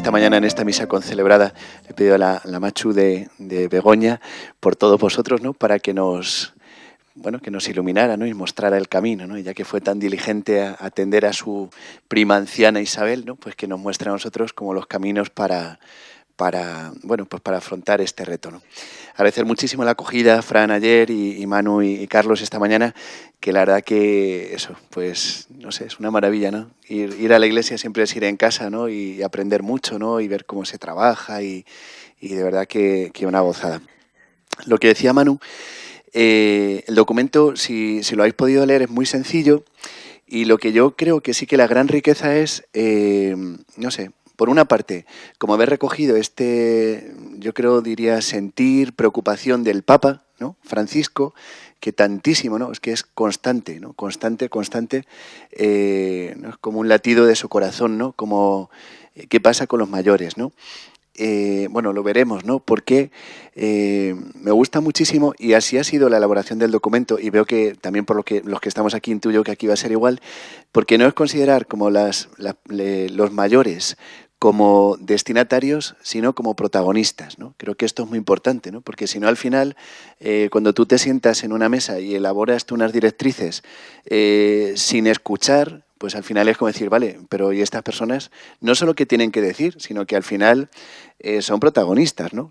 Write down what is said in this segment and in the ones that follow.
esta mañana en esta misa concelebrada le he pedido a la Machu de Begoña por todos vosotros, ¿no? Para que nos iluminara, ¿no? Y mostrara el camino, ¿no? Y ya que fue tan diligente a atender a su prima anciana Isabel, ¿no? Pues que nos muestre a nosotros como los caminos para afrontar este reto, ¿no? Agradecer muchísimo la acogida, Fran ayer y Manu y Carlos esta mañana, que la verdad que eso, pues no sé, es una maravilla, ¿no? Ir a la iglesia siempre es ir en casa, ¿no? Y aprender mucho, ¿no? Y ver cómo se trabaja y de verdad que una gozada. Lo que decía Manu, el documento, si lo habéis podido leer, es muy sencillo y lo que yo creo que sí que la gran riqueza es, por una parte, como haber recogido diría, sentir, preocupación del Papa, ¿no? Francisco, que tantísimo, ¿no? Es que es constante, ¿no? Constante, ¿no? Es como un latido de su corazón, ¿no? Como, ¿qué pasa con los mayores, ¿no? Lo veremos, ¿no? Porque me gusta muchísimo y así ha sido la elaboración del documento y veo que también por los que estamos aquí intuyo que aquí va a ser igual, porque no es considerar como los mayores como destinatarios, sino como protagonistas, ¿no? Creo que esto es muy importante, ¿no? Porque si no, al final, cuando tú te sientas en una mesa y elaboras tú unas directrices sin escuchar, pues al final es como decir, vale, pero ¿y estas personas no solo qué tienen que decir, sino que al final son protagonistas, ¿no?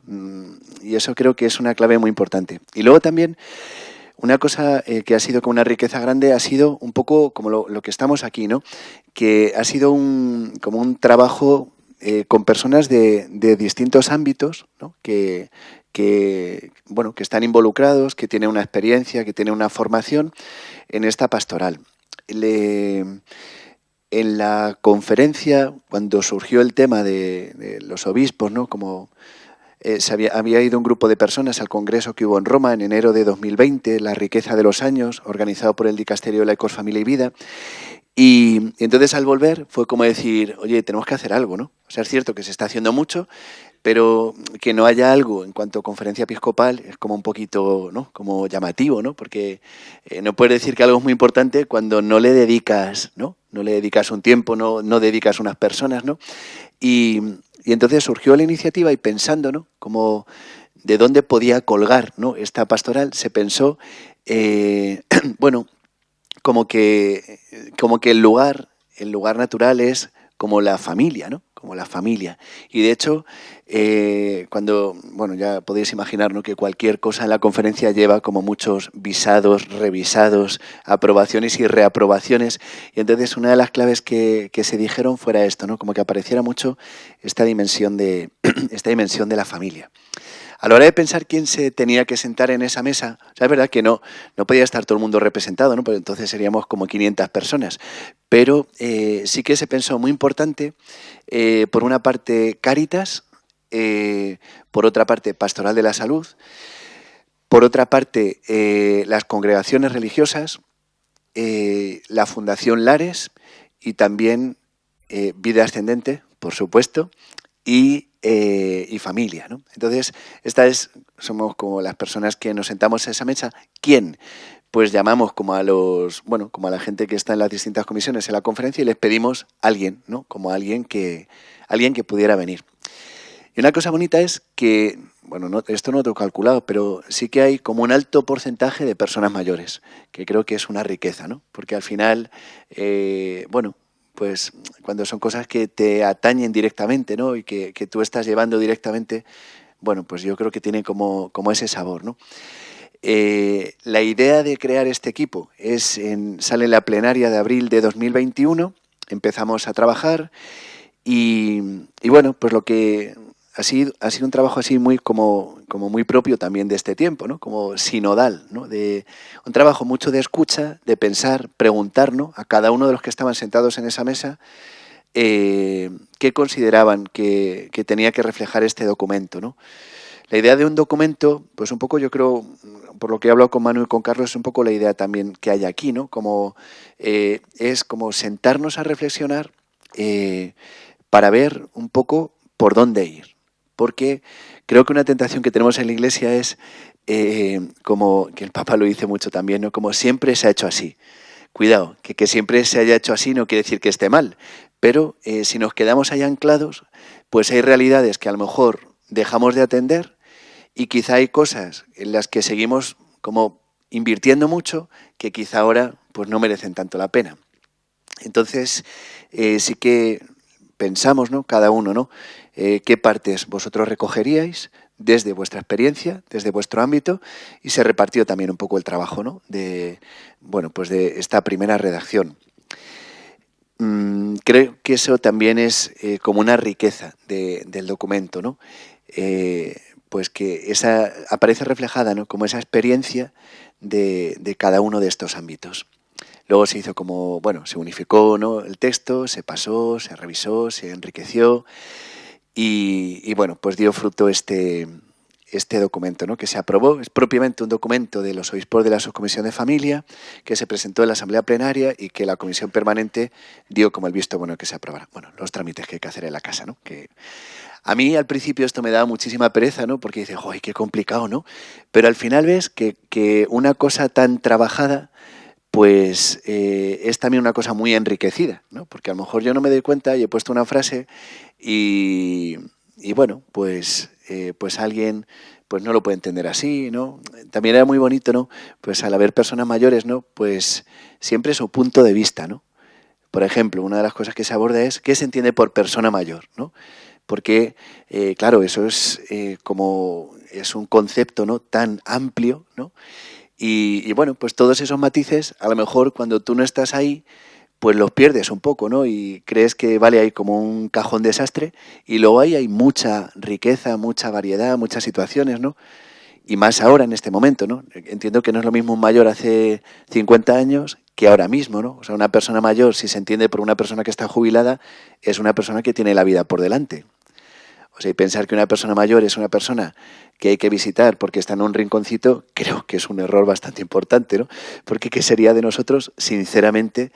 Y eso creo que es una clave muy importante. Y luego también una cosa que ha sido como una riqueza grande ha sido un poco como lo que estamos aquí, ¿no? Que ha sido como un trabajo con personas de distintos ámbitos, ¿no? Que están involucrados, que tienen una experiencia, que tienen una formación en esta pastoral. En la conferencia, cuando surgió el tema de los obispos, ¿no? Como había ido un grupo de personas al congreso que hubo en Roma en enero de 2020, La riqueza de los años, organizado por el Dicasterio de Laicos, Familia y Vida. Y entonces al volver fue como decir, oye, tenemos que hacer algo, ¿no? O sea, es cierto que se está haciendo mucho, pero que no haya algo en cuanto a conferencia episcopal es como un poquito, ¿no? Como llamativo, ¿no? Porque no puedes decir que algo es muy importante cuando no le dedicas, ¿no? No le dedicas un tiempo, no dedicas unas personas, ¿no? Y entonces surgió la iniciativa y pensando, ¿no? Como de dónde podía colgar, ¿no? Esta pastoral, se pensó, como que el lugar natural es como la familia, ¿no? Como la familia. Y de hecho, ya podéis imaginar, ¿no? Que cualquier cosa en la conferencia lleva como muchos visados, revisados, aprobaciones y reaprobaciones. Y entonces una de las claves que se dijeron fuera esto, ¿no? Como que apareciera mucho esta dimensión de la familia. A la hora de pensar quién se tenía que sentar en esa mesa, o sea, es verdad que no podía estar todo el mundo representado, ¿no? Porque entonces seríamos como 500 personas. Pero sí que se pensó muy importante, por una parte Cáritas, por otra parte Pastoral de la Salud, por otra parte las congregaciones religiosas, la Fundación Lares y también Vida Ascendente, por supuesto, y familia, ¿no? Entonces, somos como las personas que nos sentamos a esa mesa. ¿Quién? Pues llamamos como a la gente que está en las distintas comisiones en la conferencia y les pedimos a alguien, ¿no? Como alguien que pudiera venir. Y una cosa bonita es que, esto no lo tengo calculado, pero sí que hay como un alto porcentaje de personas mayores, que creo que es una riqueza, ¿no? Porque al final, pues cuando son cosas que te atañen directamente, ¿no? Y que tú estás llevando directamente, pues yo creo que tiene como ese sabor, ¿no? La idea de crear este equipo sale en la plenaria de abril de 2021, empezamos a trabajar y pues lo que ha sido un trabajo así muy como muy propio también de este tiempo, ¿no? Como sinodal, ¿no? De un trabajo mucho de escucha, de pensar, preguntar, ¿no? A cada uno de los que estaban sentados en esa mesa qué consideraban que tenía que reflejar este documento, ¿no? La idea de un documento, pues un poco yo creo, por lo que he hablado con Manu y con Carlos, es un poco la idea también que hay aquí, ¿no? Como es como sentarnos a reflexionar para ver un poco por dónde ir. Porque creo que una tentación que tenemos en la Iglesia es, como que el Papa lo dice mucho también, ¿no? Como siempre se ha hecho así. Cuidado, que siempre se haya hecho así no quiere decir que esté mal, Pero si nos quedamos ahí anclados, pues hay realidades que a lo mejor dejamos de atender y quizá hay cosas en las que seguimos como invirtiendo mucho que quizá ahora pues no merecen tanto la pena. Entonces sí que pensamos, ¿no? Cada uno, ¿no? ¿Qué partes vosotros recogeríais desde vuestra experiencia, desde vuestro ámbito? Y se repartió también un poco el trabajo, ¿no? De esta primera redacción. Creo que eso también es como una riqueza del documento, ¿no? Pues que esa aparece reflejada, ¿no? Como esa experiencia de cada uno de estos ámbitos. Luego se hizo como, se unificó, ¿no? El texto, se pasó, se revisó, se enriqueció y pues dio fruto este documento, ¿no? Que se aprobó. Es propiamente un documento de los obispos de la Subcomisión de Familia que se presentó en la Asamblea Plenaria y que la Comisión Permanente dio como el visto bueno que se aprobara. Bueno, los trámites que hay que hacer en la casa, ¿no? Que a mí al principio esto me daba muchísima pereza, ¿no? Porque dices, ¡ay, qué complicado!, ¿no? Pero al final ves que una cosa tan trabajada pues es también una cosa muy enriquecida, ¿no? Porque a lo mejor yo no me doy cuenta y he puesto una frase y pues alguien pues no lo puede entender así, ¿no? También era muy bonito, ¿no? Pues al haber personas mayores, ¿no? Pues siempre su punto de vista, ¿no? Por ejemplo, una de las cosas que se aborda es ¿qué se entiende por persona mayor?, ¿no? Porque, claro, eso es es un concepto, ¿no? Tan amplio, ¿no? Y pues todos esos matices, a lo mejor cuando tú no estás ahí, pues los pierdes un poco, ¿no? Y crees que, vale, hay como un cajón desastre y luego hay mucha riqueza, mucha variedad, muchas situaciones, ¿no? Y más ahora, en este momento, ¿no? Entiendo que no es lo mismo un mayor hace 50 años que ahora mismo, ¿no? O sea, una persona mayor, si se entiende por una persona que está jubilada, es una persona que tiene la vida por delante. O sea, y pensar que una persona mayor es una persona que hay que visitar porque está en un rinconcito, creo que es un error bastante importante, ¿no? Porque ¿qué sería de nosotros, sinceramente,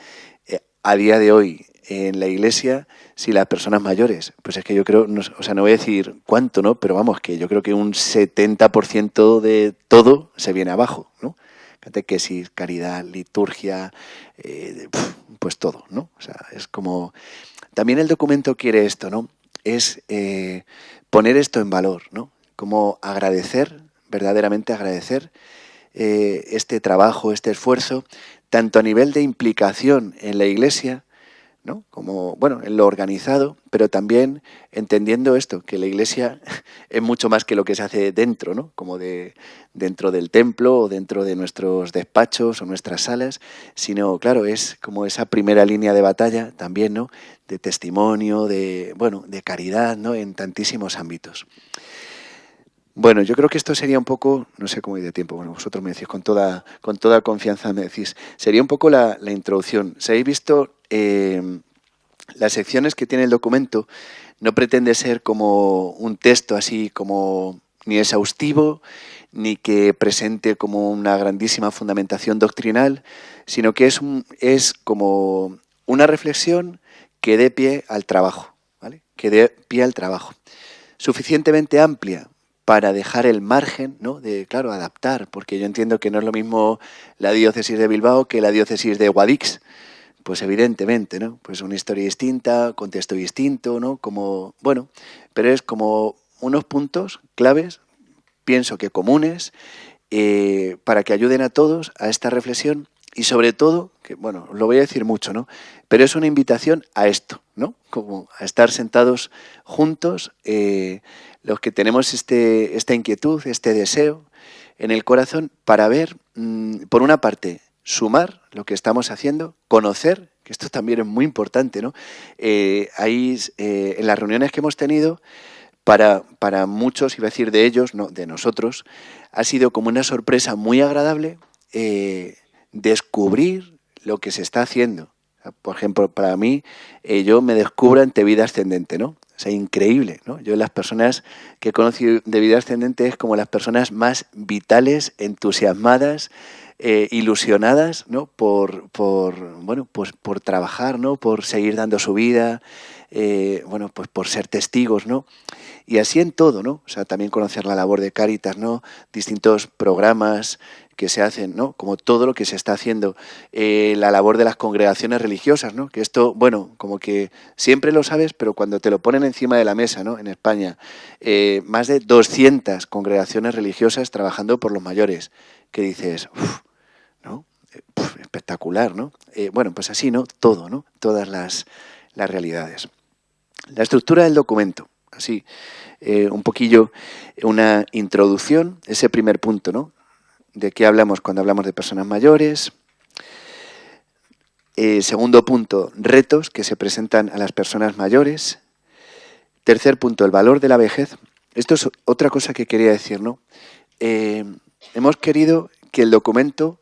a día de hoy en la Iglesia si las personas mayores? Pues es que yo creo, no voy a decir cuánto, ¿no? Pero vamos, que yo creo que un 70% de todo se viene abajo, ¿no? Catequesis, caridad, liturgia, pues todo, ¿no? O sea, es como... También el documento quiere esto, ¿no? Es poner esto en valor, ¿no? Como agradecer, verdaderamente agradecer este trabajo, este esfuerzo, tanto a nivel de implicación en la Iglesia, ¿no? Como, en lo organizado, pero también entendiendo esto, que la Iglesia es mucho más que lo que se hace dentro, ¿no? Como dentro del templo o dentro de nuestros despachos o nuestras salas, sino, claro, es como esa primera línea de batalla también, ¿no? De testimonio, de caridad, ¿no? En tantísimos ámbitos. Bueno, yo creo que esto sería un poco, no sé cómo ir de tiempo, vosotros me decís con toda confianza, me decís, sería un poco la introducción. Si habéis visto las secciones que tiene el documento, no pretende ser como un texto así como ni exhaustivo, ni que presente como una grandísima fundamentación doctrinal, sino que es como una reflexión que dé pie al trabajo, ¿vale? Que dé pie al trabajo. Suficientemente amplia para dejar el margen, ¿no? De, claro, adaptar, porque yo entiendo que no es lo mismo la diócesis de Bilbao que la diócesis de Guadix, pues evidentemente, ¿no? Pues una historia distinta, contexto distinto, ¿no? Como, pero es como unos puntos claves, pienso que comunes, para que ayuden a todos a esta reflexión y sobre todo, que lo voy a decir mucho, ¿no? Pero es una invitación a esto, ¿no? Como a estar sentados juntos, los que tenemos esta inquietud, este deseo en el corazón para ver, por una parte, sumar lo que estamos haciendo, conocer, que esto también es muy importante, ¿no? Ahí, en las reuniones que hemos tenido, para muchos, iba a decir de ellos, no, de nosotros, ha sido como una sorpresa muy agradable descubrir lo que se está haciendo. Por ejemplo, para mí, yo me descubro ante vida ascendente, ¿no? O sea, increíble, ¿no? Yo las personas que he conocido de vida ascendente es como las personas más vitales, entusiasmadas, ilusionadas, ¿no? Por trabajar, ¿no? Por seguir dando su vida, pues por ser testigos, ¿no? Y así en todo, ¿no? O sea, también conocer la labor de Cáritas, ¿no? Distintos programas que se hacen, ¿no? Como todo lo que se está haciendo, la labor de las congregaciones religiosas, ¿no? Que esto, bueno, como que siempre lo sabes, pero cuando te lo ponen encima de la mesa, ¿no? En España, más de 200 congregaciones religiosas trabajando por los mayores, que dices, uf, ¿no? Espectacular, ¿no? Bueno, pues así, ¿no? Todo, ¿no? Todas las realidades. La estructura del documento, así, un poquillo, una introducción, ese primer punto, ¿no? ¿De qué hablamos cuando hablamos de personas mayores? Segundo punto, retos que se presentan a las personas mayores. Tercer punto, el valor de la vejez. Esto es otra cosa que quería decir, ¿no? Hemos querido que el documento,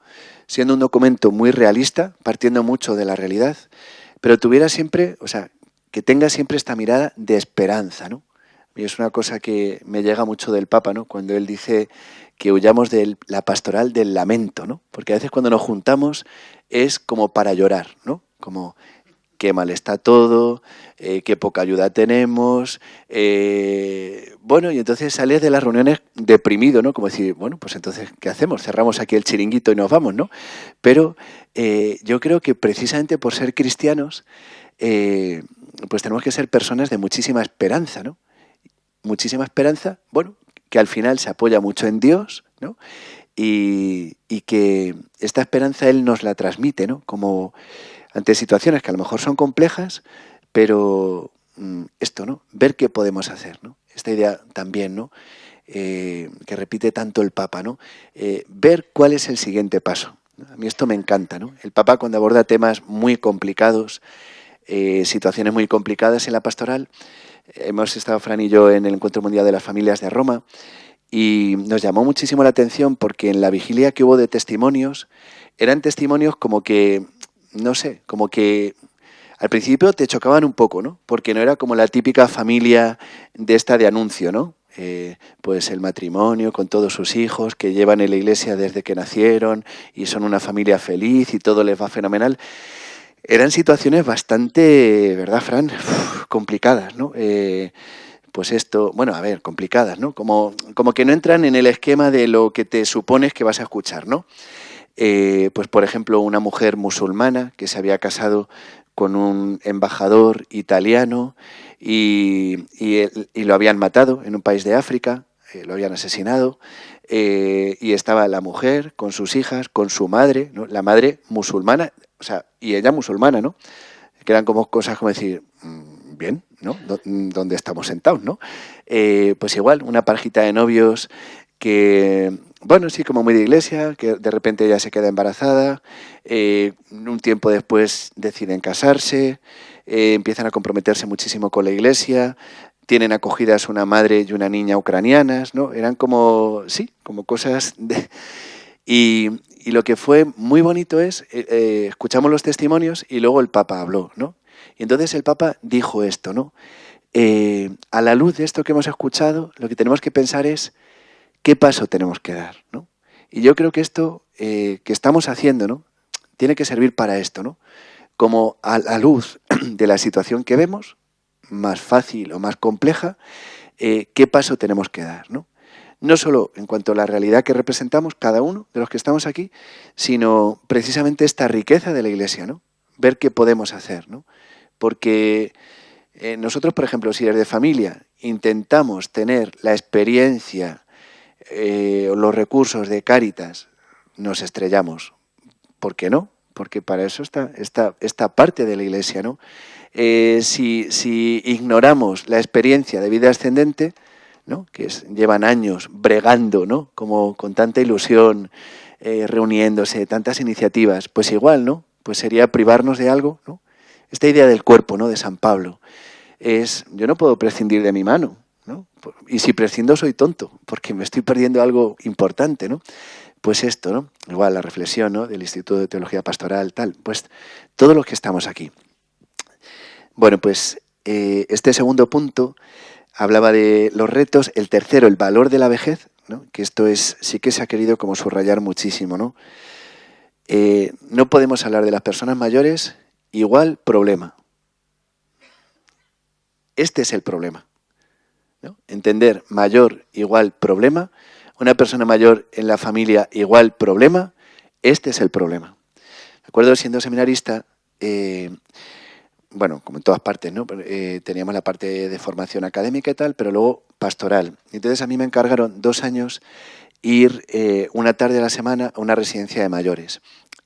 siendo un documento muy realista, partiendo mucho de la realidad, pero tuviera siempre, o sea, que tenga siempre esta mirada de esperanza, ¿no? Y es una cosa que me llega mucho del Papa, ¿no? Cuando él dice que huyamos de la pastoral del lamento, ¿no? Porque a veces cuando nos juntamos es como para llorar, ¿no? Como qué mal está todo, qué poca ayuda tenemos. Bueno, y entonces sales de las reuniones deprimido, ¿no? Como decir, bueno, pues entonces, ¿qué hacemos? Cerramos aquí el chiringuito y nos vamos, ¿no? Pero yo creo que precisamente por ser cristianos, pues tenemos que ser personas de muchísima esperanza, ¿no? Muchísima esperanza, bueno, que al final se apoya mucho en Dios, ¿no? Y que esta esperanza Él nos la transmite, ¿no? Como ante situaciones que a lo mejor son complejas, pero esto, ¿no? Ver qué podemos hacer, ¿no? Esta idea también, ¿no? Que repite tanto el Papa, ¿no? Ver cuál es el siguiente paso. A mí esto me encanta, ¿no? El Papa cuando aborda temas muy complicados, situaciones muy complicadas en la pastoral, hemos estado, Fran y yo, en el Encuentro Mundial de las Familias de Roma y nos llamó muchísimo la atención porque en la vigilia que hubo de testimonios, eran testimonios como que, no sé, como que al principio te chocaban un poco, ¿no? Porque no era como la típica familia de esta de anuncio, ¿no? Pues el matrimonio con todos sus hijos que llevan en la iglesia desde que nacieron y son una familia feliz y todo les va fenomenal. Eran situaciones bastante, ¿verdad, Fran? Complicadas, ¿no? Pues esto, bueno, a ver, complicadas, ¿no? Como que no entran en el esquema de lo que te supones que vas a escuchar, ¿no? Pues por ejemplo, una mujer musulmana que se había casado con un embajador italiano y lo habían matado en un país de África, lo habían asesinado, y estaba la mujer con sus hijas, con su madre, ¿no? La madre musulmana, o sea, y ella musulmana, ¿no? Que eran como cosas como decir, bien, ¿no? ¿Dónde estamos sentados, no? Pues igual, una parejita de novios que, bueno, sí, como muy de iglesia, que de repente ella se queda embarazada, un tiempo después deciden casarse, empiezan a comprometerse muchísimo con la iglesia, tienen acogidas una madre y una niña ucranianas, ¿no? Eran como, sí, como cosas de... Y lo que fue muy bonito es, escuchamos los testimonios y luego el Papa habló, ¿no? Y entonces el Papa dijo esto, ¿no? A la luz de esto que hemos escuchado, lo que tenemos que pensar es qué paso tenemos que dar, ¿no? Y yo creo que esto que estamos haciendo, ¿no? Tiene que servir para esto, ¿no? Como a la luz de la situación que vemos, más fácil o más compleja, qué paso tenemos que dar, ¿no? No solo en cuanto a la realidad que representamos cada uno de los que estamos aquí, sino precisamente esta riqueza de la Iglesia, ¿no? Ver qué podemos hacer, ¿no? Porque nosotros, por ejemplo, si desde familia intentamos tener la experiencia o los recursos de Cáritas, nos estrellamos. ¿Por qué no? Porque para eso está esta parte de la Iglesia, ¿no? Si ignoramos la experiencia de vida ascendente, ¿no? Que llevan años bregando, ¿no? Como con tanta ilusión, reuniéndose, tantas iniciativas, pues igual, ¿no? Pues sería privarnos de algo, ¿no? Esta idea del cuerpo, ¿no? De San Pablo es, yo no puedo prescindir de mi mano, ¿no? Y si prescindo soy tonto, porque me estoy perdiendo algo importante, ¿no? Pues esto, ¿no? Igual la reflexión, ¿no? Del Instituto de Teología Pastoral, tal, pues todos los que estamos aquí. Bueno, pues este segundo punto hablaba de los retos, el tercero, el valor de la vejez, ¿no? Que esto es, sí que se ha querido como subrayar muchísimo, ¿no? No podemos hablar de las personas mayores, igual problema. Este es el problema. ¿no? Entender mayor igual problema, una persona mayor en la familia igual problema, este es el problema. Me acuerdo siendo seminarista, bueno, como en todas partes, ¿no? Teníamos la parte de formación académica y tal, pero luego pastoral. Entonces a mí me encargaron 2 años ir una tarde a la semana a una residencia de mayores.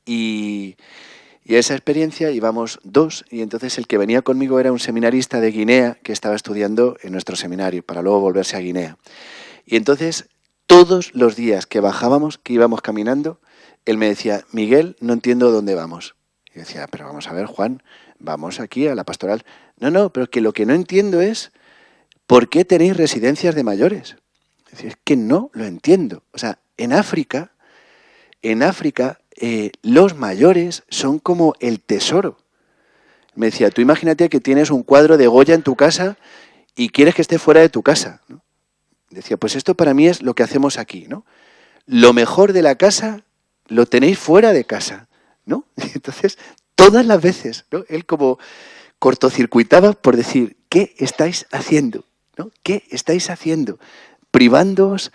Y a esa experiencia íbamos 2, y entonces el que venía conmigo era un seminarista de Guinea que estaba estudiando en nuestro seminario para luego volverse a Guinea. Y entonces todos los días que bajábamos, que íbamos caminando, él me decía, Miguel, no entiendo dónde vamos. Y yo decía, pero vamos a ver, Juan, vamos aquí a la pastoral. No, pero que lo que no entiendo es ¿por qué tenéis residencias de mayores? Es que no lo entiendo. O sea, en África, los mayores son como el tesoro. Me decía, tú imagínate que tienes un cuadro de Goya en tu casa y quieres que esté fuera de tu casa, ¿no? Decía, pues esto para mí es lo que hacemos aquí, ¿no? Lo mejor de la casa lo tenéis fuera de casa, ¿no? Entonces, todas las veces, ¿no? Él como cortocircuitaba por decir, ¿qué estáis haciendo? ¿No? ¿Qué estáis haciendo? Privándoos.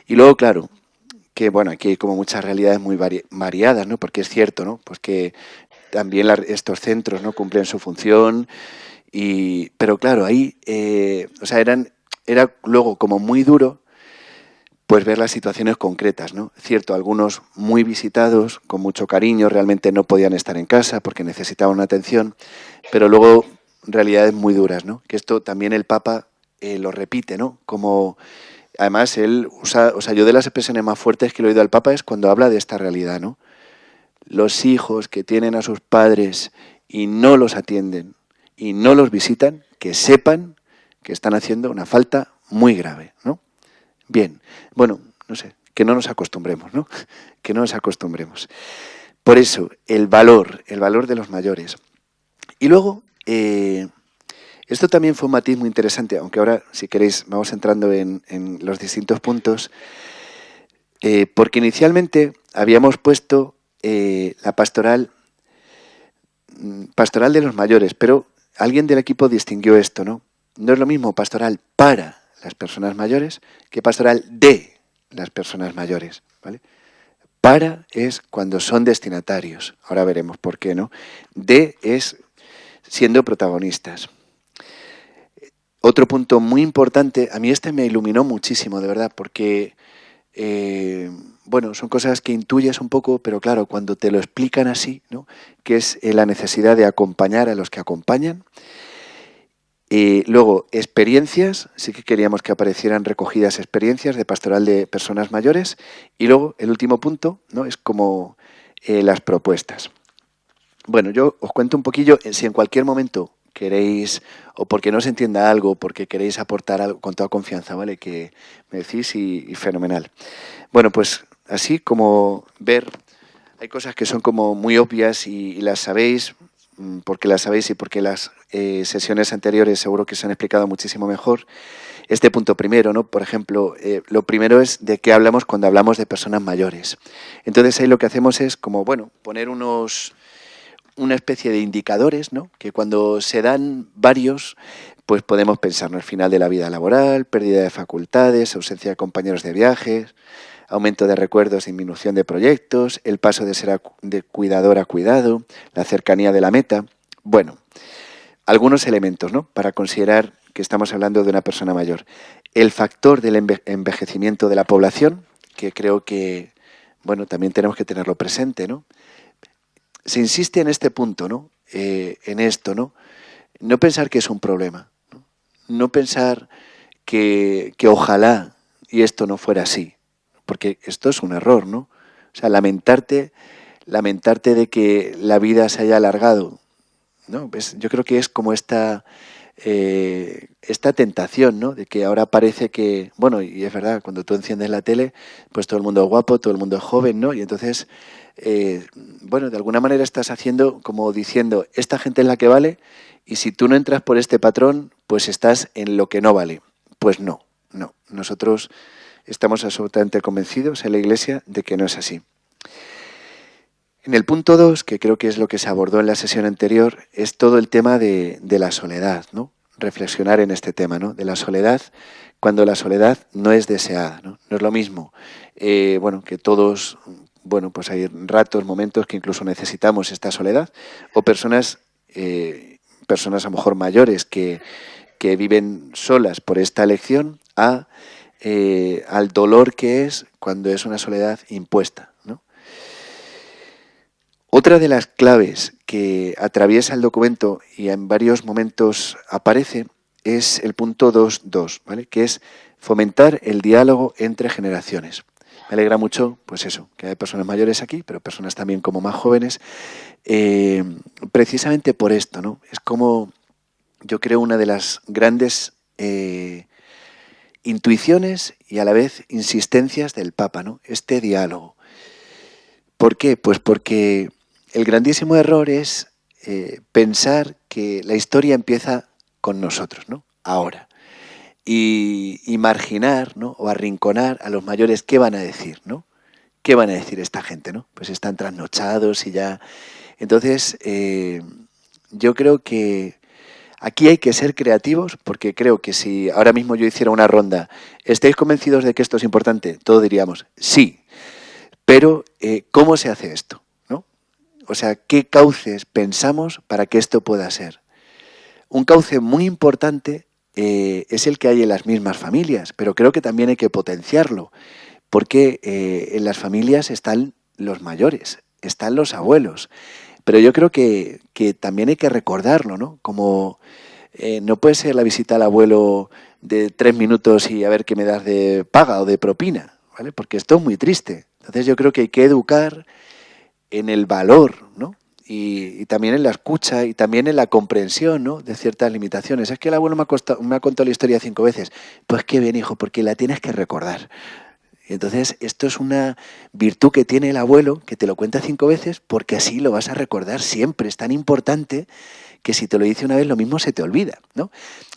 Y luego, claro, que bueno, aquí hay como muchas realidades muy variadas, ¿no? Porque es cierto, ¿no? Pues que también estos centros, ¿no? Cumplen su función. Pero claro, ahí, o sea, era luego como muy duro pues ver las situaciones concretas, ¿no? Cierto, algunos muy visitados, con mucho cariño, realmente no podían estar en casa porque necesitaban una atención, pero luego realidades muy duras, ¿no? Que esto también el Papa lo repite, ¿no? Como, además, él usa, o sea, yo de las expresiones más fuertes que le he oído al Papa es cuando habla de esta realidad, ¿no? Los hijos que tienen a sus padres y no los atienden y no los visitan, que sepan que están haciendo una falta muy grave, ¿no? Bien, bueno, no sé, que no nos acostumbremos, ¿no? Que no nos acostumbremos. Por eso, el valor de los mayores. Y luego, esto también fue un matiz muy interesante, aunque ahora, si queréis, vamos entrando en los distintos puntos, porque inicialmente habíamos puesto la pastoral de los mayores, pero alguien del equipo distinguió esto, ¿no? No es lo mismo pastoral para las personas mayores que pastoral de las personas mayores, ¿vale? Para es cuando son destinatarios, ahora veremos por qué, ¿no? De es siendo protagonistas. Otro punto muy importante, a mí este me iluminó muchísimo, de verdad, porque, bueno, son cosas que intuyes un poco, pero claro, cuando te lo explican así, ¿no? Que es la necesidad de acompañar a los que acompañan. Luego, experiencias, sí que queríamos que aparecieran recogidas experiencias de pastoral de personas mayores. Y luego, el último punto, ¿no? Es como las propuestas. Bueno, yo os cuento un poquillo, si en cualquier momento queréis, o porque no se entienda algo, o porque queréis aportar algo con toda confianza, ¿vale? Que me decís y fenomenal. Bueno, pues así como ver, hay cosas que son como muy obvias y las sabéis, porque las sabéis y porque las sesiones anteriores seguro que se han explicado muchísimo mejor. Este punto primero, ¿no? Por ejemplo, lo primero es de qué hablamos cuando hablamos de personas mayores. Entonces ahí lo que hacemos es como, bueno, poner una especie de indicadores, ¿no? Que cuando se dan varios, pues podemos pensar en el final de la vida laboral, pérdida de facultades, ausencia de compañeros de viajes, aumento de recuerdos, disminución de proyectos, el paso de ser de cuidador a cuidado, la cercanía de la meta. Bueno, algunos elementos, ¿no? Para considerar que estamos hablando de una persona mayor. El factor del envejecimiento de la población, que creo que, bueno, también tenemos que tenerlo presente, ¿no? Se insiste en este punto, ¿no? En esto, ¿no? No pensar que es un problema, ¿no? No pensar que ojalá y esto no fuera así, porque esto es un error, ¿no? O sea, lamentarte de que la vida se haya alargado, ¿no? Pues yo creo que es como esta tentación, ¿no? De que ahora parece que, bueno, y es verdad, cuando tú enciendes la tele, pues todo el mundo es guapo, todo el mundo es joven, ¿no? Y entonces, bueno, de alguna manera estás haciendo como diciendo, esta gente es la que vale, y si tú no entras por este patrón, pues estás en lo que no vale. Pues no. Nosotros estamos absolutamente convencidos en la Iglesia de que no es así. En el punto 2, que creo que es lo que se abordó en la sesión anterior, es todo el tema de la soledad, ¿no? reflexionar en este tema, ¿no? De la soledad, cuando la soledad no es deseada, ¿no? No es lo mismo, bueno, que todos, bueno, pues hay ratos, momentos que incluso necesitamos esta soledad, o personas a lo mejor mayores que viven solas por esta elección, al dolor que es cuando es una soledad impuesta, ¿no? Otra de las claves que atraviesa el documento y en varios momentos aparece es el punto 2.2, ¿vale? Que es fomentar el diálogo entre generaciones. Me alegra mucho, pues eso, que hay personas mayores aquí, pero personas también como más jóvenes, precisamente por esto, ¿no? Es como, yo creo, una de las grandes intuiciones y a la vez insistencias del Papa, ¿no? Este diálogo. ¿Por qué? Pues porque el grandísimo error es pensar que la historia empieza con nosotros, ¿no? Ahora. Y marginar, ¿no? O arrinconar a los mayores, ¿qué van a decir, ¿no? ¿Qué van a decir esta gente, ¿no? Pues están trasnochados y ya. Entonces, yo creo que aquí hay que ser creativos, porque creo que si ahora mismo yo hiciera una ronda, ¿estáis convencidos de que esto es importante? Todos diríamos, sí. Pero, ¿cómo se hace esto? ¿No? O sea, ¿qué cauces pensamos para que esto pueda ser? Un cauce muy importante es el que hay en las mismas familias, pero creo que también hay que potenciarlo, porque en las familias están los mayores, están los abuelos, pero yo creo que también hay que recordarlo, ¿no? Como no puede ser la visita al abuelo de 3 minutos y a ver qué me das de paga o de propina, ¿vale? Porque esto es muy triste. Entonces yo creo que hay que educar en el valor, ¿no? Y también en la escucha y también en la comprensión, ¿no? De ciertas limitaciones. Es que el abuelo me ha contado la historia 5 veces. Pues qué bien, hijo, porque la tienes que recordar. Y entonces esto es una virtud que tiene el abuelo, que te lo cuenta 5 veces, porque así lo vas a recordar siempre. Es tan importante que si te lo dice una vez, lo mismo se te olvida, ¿no? O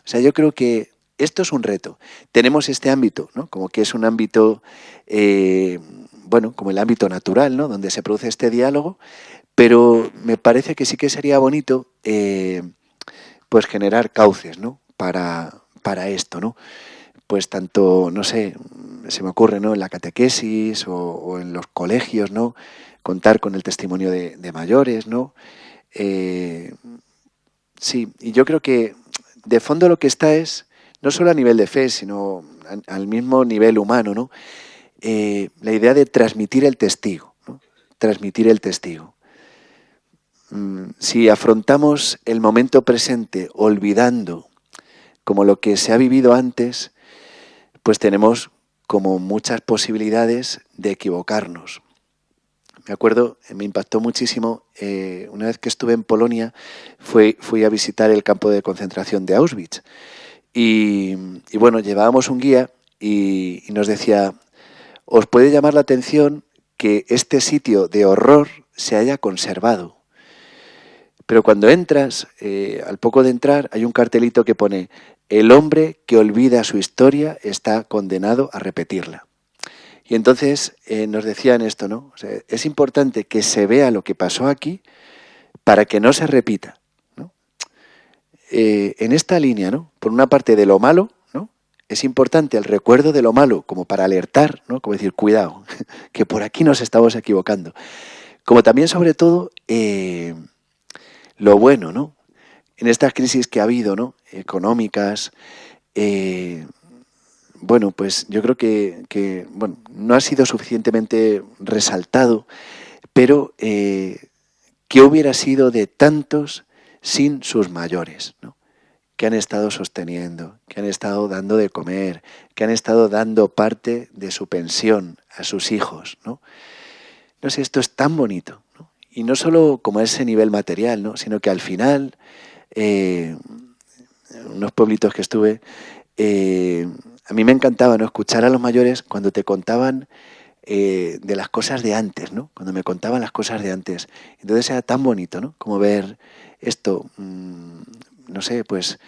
sea, yo creo que esto es un reto. Tenemos este ámbito, ¿no? Como que es un ámbito, bueno, como el ámbito natural, ¿no? Donde se produce este diálogo, pero me parece que sí que sería bonito, pues generar cauces, ¿no? Para esto, ¿no? Pues tanto, no sé, se me ocurre, ¿no? En la catequesis o en los colegios, ¿no? Contar con el testimonio de mayores, ¿no? Sí, y yo creo que de fondo lo que está es, no solo a nivel de fe, sino al mismo nivel humano, ¿no? La idea de transmitir el testigo, ¿no? Transmitir el testigo. Si afrontamos el momento presente olvidando como lo que se ha vivido antes, pues tenemos como muchas posibilidades de equivocarnos. Me acuerdo, me impactó muchísimo, una vez que estuve en Polonia, fui a visitar el campo de concentración de Auschwitz. Y bueno, llevábamos un guía y nos decía, os puede llamar la atención que este sitio de horror se haya conservado. Pero cuando entras, al poco de entrar, hay un cartelito que pone, el hombre que olvida su historia está condenado a repetirla. Y entonces nos decían esto, ¿no? O sea, es importante que se vea lo que pasó aquí para que no se repita, ¿no? En esta línea, ¿no? Por una parte de lo malo, ¿no? Es importante el recuerdo de lo malo como para alertar, ¿no? Como decir, cuidado, que por aquí nos estamos equivocando. Como también, sobre todo, lo bueno, ¿no? En estas crisis que ha habido, ¿no? Económicas, bueno, pues yo creo que bueno, no ha sido suficientemente resaltado, pero ¿qué hubiera sido de tantos sin sus mayores, ¿no? Que han estado sosteniendo, que han estado dando de comer, que han estado dando parte de su pensión a sus hijos, ¿no? No sé, esto es tan bonito, ¿no? Y no solo como ese nivel material, ¿no? Sino que al final, unos pueblitos que estuve, a mí me encantaba, ¿no? Escuchar a los mayores cuando te contaban de las cosas de antes, ¿no? Cuando me contaban las cosas de antes. Entonces era tan bonito, ¿no? Como ver esto, no sé, pues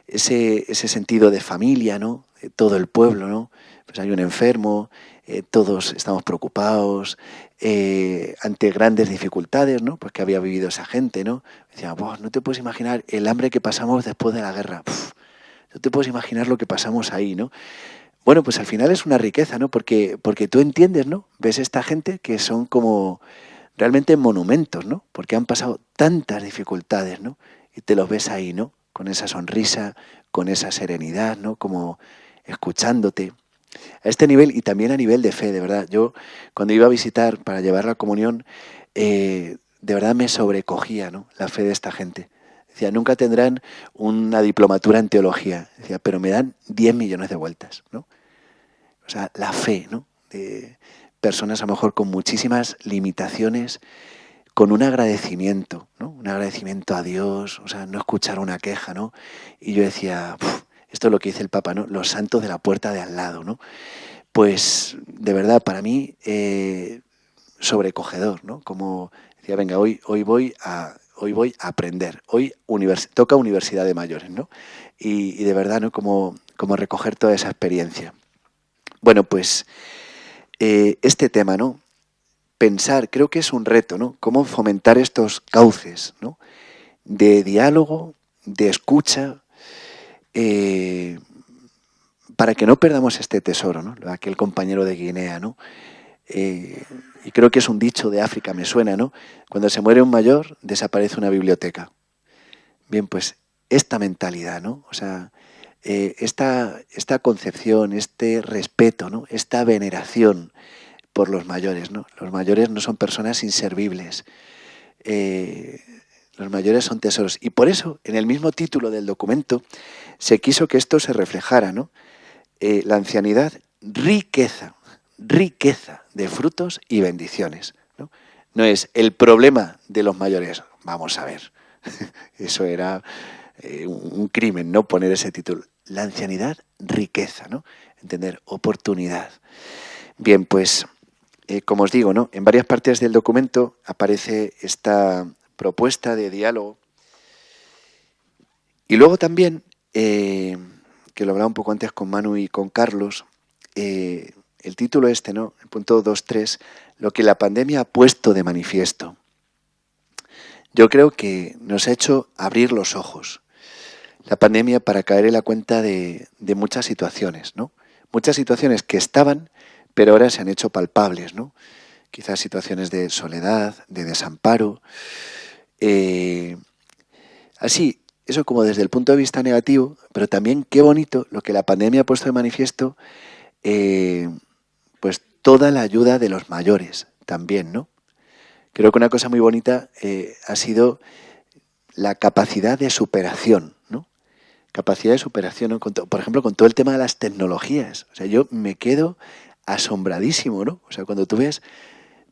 ese sentido de familia, ¿no? De todo el pueblo, ¿no? Pues hay un enfermo, todos estamos preocupados ante grandes dificultades, ¿no? Pues que había vivido esa gente, ¿no? Decían, no te puedes imaginar el hambre que pasamos después de la guerra. No te puedes imaginar lo que pasamos ahí, ¿no? Bueno, pues al final es una riqueza, ¿no? Porque tú entiendes, ¿no? Ves esta gente que son como realmente monumentos, ¿no? Porque han pasado tantas dificultades, ¿no? Y te los ves ahí, ¿no? Con esa sonrisa, con esa serenidad, ¿no? Como escuchándote. A este nivel y también a nivel de fe, de verdad. Yo cuando iba a visitar para llevar la comunión, de verdad me sobrecogía, ¿no? La fe de esta gente. Decía, nunca tendrán una diplomatura en teología. Decía, pero me dan 10 millones de vueltas, ¿no? O sea, la fe, ¿no? De personas a lo mejor con muchísimas limitaciones, con un agradecimiento, ¿no? Un agradecimiento a Dios, o sea, no escuchar una queja, ¿no? Y yo decía, esto es lo que dice el Papa, ¿no? Los santos de la puerta de al lado, ¿no? Pues, de verdad, para mí, sobrecogedor, ¿no? Como decía, venga, hoy voy a aprender, hoy toca Universidad de Mayores, ¿no? Y de verdad, ¿no? Como recoger toda esa experiencia. Bueno, pues este tema, ¿no? Pensar, creo que es un reto, ¿no? Cómo fomentar estos cauces, ¿no? De diálogo, de escucha, para que no perdamos este tesoro, ¿no? Aquel compañero de Guinea, ¿no? Y creo que es un dicho de África, me suena, ¿no? Cuando se muere un mayor, desaparece una biblioteca. Bien, pues esta mentalidad, ¿no? O sea, esta concepción, este respeto, ¿no? Esta veneración por los mayores, ¿no? Los mayores no son personas inservibles. Los mayores son tesoros. Y por eso, en el mismo título del documento, se quiso que esto se reflejara, ¿no? La ancianidad, riqueza de frutos y bendiciones, ¿no? No es el problema de los mayores. Vamos a ver. Eso era un crimen, ¿no? Poner ese título. La ancianidad, riqueza, ¿no? Entender, oportunidad. Bien, pues, como os digo, ¿no? En varias partes del documento aparece esta propuesta de diálogo. Y luego también, que lo hablaba un poco antes con Manu y con Carlos, el título este, ¿no? El punto 2.3, lo que la pandemia ha puesto de manifiesto. Yo creo que nos ha hecho abrir los ojos la pandemia para caer en la cuenta de muchas situaciones, ¿no? Muchas situaciones que estaban, pero ahora se han hecho palpables, ¿no? Quizás situaciones de soledad, de desamparo. Así, eso como desde el punto de vista negativo, pero también qué bonito lo que la pandemia ha puesto de manifiesto, pues toda la ayuda de los mayores también, ¿no? Creo que una cosa muy bonita ha sido la capacidad de superación, ¿no? Capacidad de superación, ¿no? Por ejemplo, con todo el tema de las tecnologías. O sea, yo me quedo asombradísimo, ¿no? O sea, cuando tú ves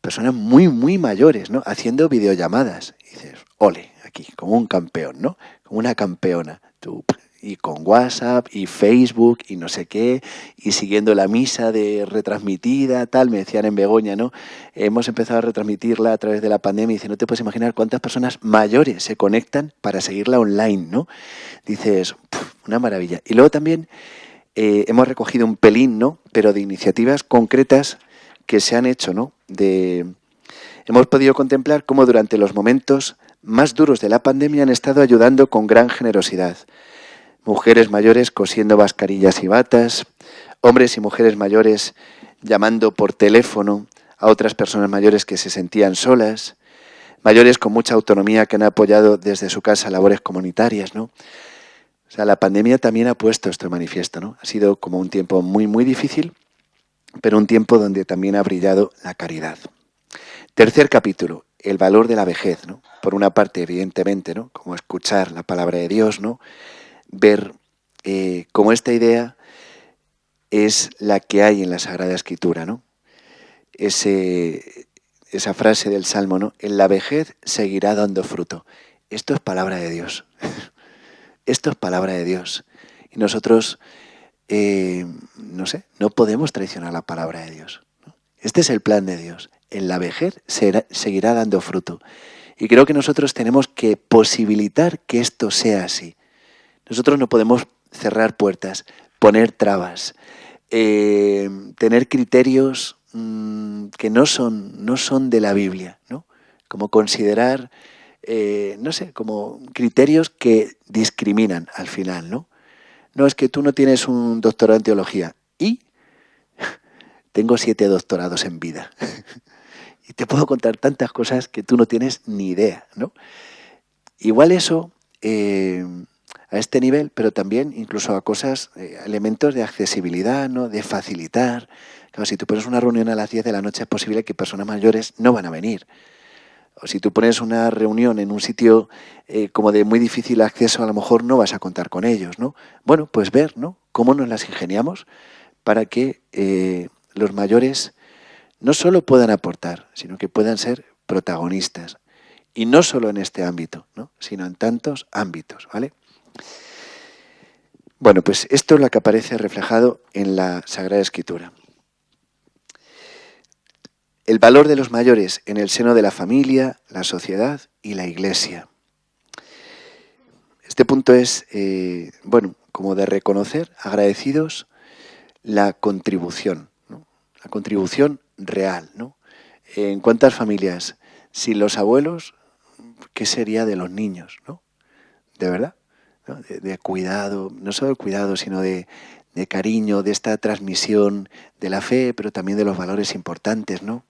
personas muy, muy mayores, ¿no? Haciendo videollamadas. Y dices, ole, aquí, como un campeón, ¿no? Como una campeona. Tú, y con WhatsApp y Facebook y no sé qué, y siguiendo la misa de retransmitida, tal, me decían en Begoña, ¿no? Hemos empezado a retransmitirla a través de la pandemia y dice, no te puedes imaginar cuántas personas mayores se conectan para seguirla online, ¿no? Dices, una maravilla. Y luego también hemos recogido un pelín, ¿no? Pero de iniciativas concretas que se han hecho, ¿no? Hemos podido contemplar cómo durante los momentos más duros de la pandemia han estado ayudando con gran generosidad. Mujeres mayores cosiendo mascarillas y batas, hombres y mujeres mayores llamando por teléfono a otras personas mayores que se sentían solas, mayores con mucha autonomía que han apoyado desde su casa labores comunitarias, ¿no? O sea, la pandemia también ha puesto esto de manifiesto, ¿no? Ha sido como un tiempo muy, muy difícil, pero un tiempo donde también ha brillado la caridad. Tercer capítulo, el valor de la vejez, ¿no? Por una parte, evidentemente, ¿no? Como escuchar la palabra de Dios, ¿no? Ver cómo esta idea es la que hay en la Sagrada Escritura, ¿no? Esa frase del Salmo, ¿no? En la vejez seguirá dando fruto. Esto es palabra de Dios. Esto es palabra de Dios. Y nosotros, no sé, no podemos traicionar la palabra de Dios, ¿no? Este es el plan de Dios. En la vejez seguirá dando fruto. Y creo que nosotros tenemos que posibilitar que esto sea así. Nosotros no podemos cerrar puertas, poner trabas, tener criterios que no son de la Biblia, ¿no? Como considerar, no sé, como criterios que discriminan al final, ¿no? No, es que tú no tienes un doctorado en teología y tengo 7 doctorados en vida. Y te puedo contar tantas cosas que tú no tienes ni idea, ¿no? Igual eso a este nivel, pero también incluso a cosas, elementos de accesibilidad, ¿no? De facilitar. Claro, si tú pones una reunión a las 10 de la noche es posible que personas mayores no van a venir. O si tú pones una reunión en un sitio como de muy difícil acceso, a lo mejor no vas a contar con ellos, ¿no? Bueno, pues ver, ¿no? Cómo nos las ingeniamos para que los mayores no solo puedan aportar, sino que puedan ser protagonistas. Y no solo en este ámbito, ¿no? Sino en tantos ámbitos, ¿vale? Bueno, pues esto es lo que aparece reflejado en la Sagrada Escritura. El valor de los mayores en el seno de la familia, la sociedad y la Iglesia. Este punto es, bueno, como de reconocer, agradecidos, la contribución, ¿no? La contribución real, ¿no? ¿En cuántas familias, sin los abuelos, qué sería de los niños, ¿no? De verdad, ¿no? De cuidado, no solo de cuidado, sino de cariño, de esta transmisión de la fe, pero también de los valores importantes, ¿no?